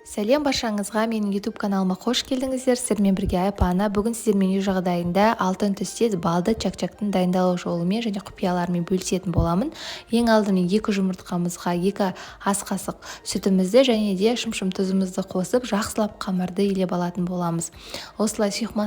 Сәлем баршаңызға, менің YouTube каналыма қош келдіңіздер. Сіздермен бірге Айпана. Бүгін сіздермен үй жағдайында алтын түсте балды чак-чактың дайындалу жолымен және құпияларымен бөлісетін боламын. Ең алдымен 2 жұмыртқамызға 2 ас қасық сүтімізді және де шым-шым тұзымызды қосып, жақсылап қамырды илеп алатын боламыз. Осылай сұйық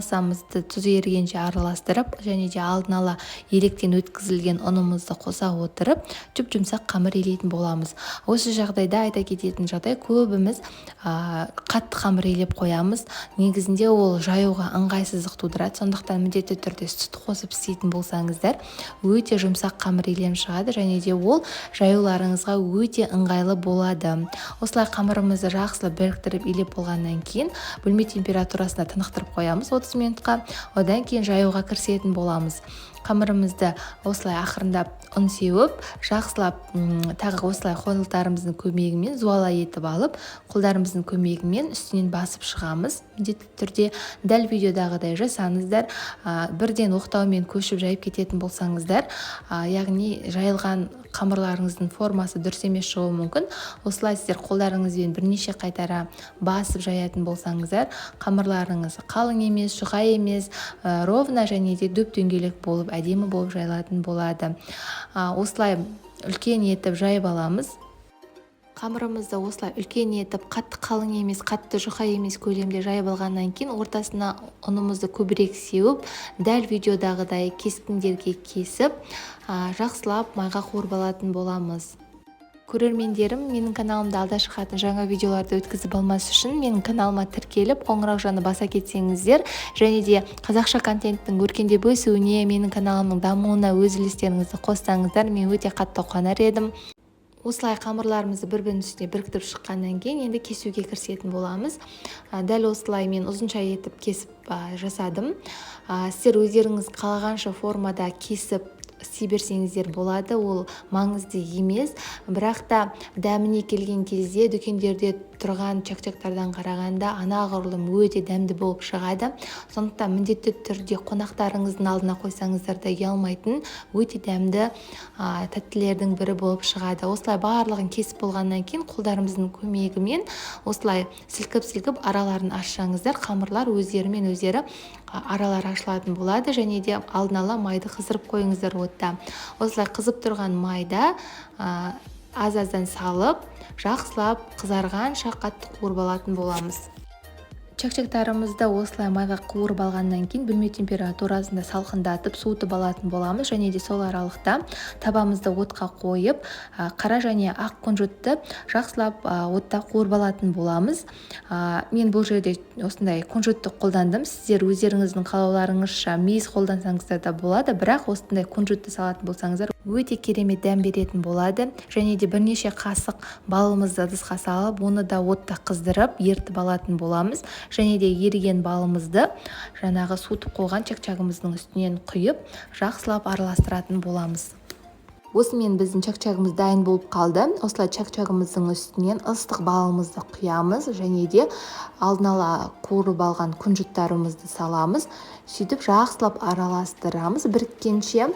тұз ерігенше араластырып және де алдын ала електен өткізілген ұнымызды қоса отырып, жүп-жұмсақ қамыр илейтін боламыз. Осы жағдайда айта кететін жағдай, көбіміз қатты қамыр илеп қоямыз. Негізінде ол жаюға ыңғайсыздық тудырады. Сондықтан міндетті түрде сүт қосып істейтін болсаңыздар, өте жұмсақ қамыр илем шығады және де ол жаюларыңызға өте ыңғайлы болады. Осылай қамырымызды жақсылап біріктіріп илеп болғаннан кейін бөлме температурасына тынықтырып қоямыз 30 минутқа. Одан кейін жаюға кірісетін боламыз. Қамырымызды осылай ақырындап ұн сеуіп, жақсылап тағы осылай қолдарымыздың көмегімен зуала етіп алып, қолдарымыздың көмегімен үстінен басып шығамыз. Міндетті түрде дәл видеодағыдай жасаңыздар. Бірден оқтаумен көшіп жайып кететін болсаңыздар, яғни жайылған қамырларыңыздың формасы дұрыс емес шығуы мүмкін. Осылай сіздер қолдарыңызбен бірнеше қайтара басып жаятын болсаңыздар, қамырларыңыз қалың емес, жұқа емес, ровно және де дөп-дөңгелек болып, әдемі болып жайылатын болады. Осылай үлкен етіп жайып аламыз. Қамырымызды осылай үлкен етіп, қатты қалың емес, қатты жұқа емес көлемде жайып алғаннан кейін ортасына ұнымызды көбірек сеуіп, дәл видеодағыдай кескіндерге кесіп, жақсылап майға қуырып алатын боламыз. Көрермендерім, менің каналымда алда шығатын жаңа видеоларды өткізіп алмас үшін менің каналыма тіркеліп, қоңырау жаны баса кетсеңіздер, және де қазақша контенттің өркендеп өсуіне, менің каналымның дамуына өз үлестеріңізді қоссаңыздар, мен өте қатты қуанар едім. Осылай қамырларымызды бір-бірінің үстіне біріктіріп шыққаннан кейін енді кесуге кірісетін боламыз. Дәл осылай мен ұзынша етіп кесіп жасадым. Сіздер өздеріңіз қалағанша формада кесіп істей берсеңіздер болады, ол маңызды емес. Бірақ та дәміне келген кезде дүкендерде тұрған чак-чактардан қарағанда анағұрлым өте дәмді болып шығады. Сондықтан міндетті түрде қонақтарыңыздың алдына қойсаңыздар да ұялмайтын өте дәмді тәттілердің бірі болып шығады. Осылай барлығын кесіп болғаннан кейін қолдарымыздың көмегімен осылай сілкіп-сілкіп араларын ашсаңыздар, қамырлар өздерімен өздері аралары ашылатын болады және де алдын ала майды қыздырып қойыңыздар отта. Осылай қызып тұрған майда аз-аздан салып, жақсылап қызарғанша қатты қуырып алатын боламыз. Чак-чактарымызды осылай майға қуырып алғаннан кейін бөлме температурасында салқындатып суытып алатын боламыз және де сол аралықта табамызды отқа қойып, қара және ақ күнжітті жақсылап отта қуырып алатын боламыз. Мен бұл жерде осындай күнжітті қолдандым. Сіздер өздеріңіздің қалауларыңызша мейіз қолдансаңыздар да болады, бірақ осындай күнжітті салатын болсаңыздар өте керемет дәм беретін болады. Және де бірнеше қасық балымызды ыдысқа салып, оны да отта қыздырып, ертіп алатын боламыз. Және де еріген балымызды жаңағы суытып қойған чак-чагымыздың үстінен құйып, жақсылап араластыратын боламыз. Осымен біздің чак-чагымыз дайын болып қалды. Осылай чак-чагымыздың үстінен ыстық балымызды құямыз және де алдын ала қуырып алған күнжіттарымызды саламыз. Сөйтіп жақсылап араластырамыз. Біріккенше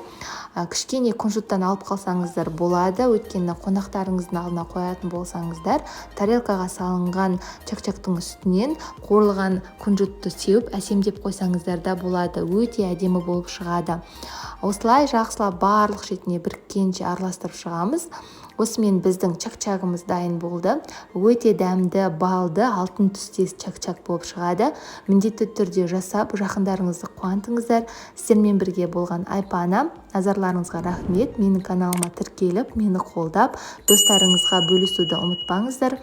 кішкене күнжіттен алып қалсаңыздар болады. Өйткені қонақтарыңыздың алдына қоятын болсаңыздар, тарелкаға салынған чак-чактың үстінен қуырылған күнжітті сеуіп, әсемдеп қойсаңыздар да болады. Өте әдемі болып шығады. Осылай жақсылап барлық шетіне біріккенше араластырып шығамыз. Осымен біздің чак-чагымыз дайын болды. Өте дәмді, балды, алтын түстес чак-чак болып шығады. Міндетті түрде жасап, жақындарыңызды қуантыңыздар. Сіздермен бірге болған Айпана. Назарларыңызға рахмет. Менің каналыма тіркеліп, мені қолдап, достарыңызға бөлісуді ұмытпаңыздар.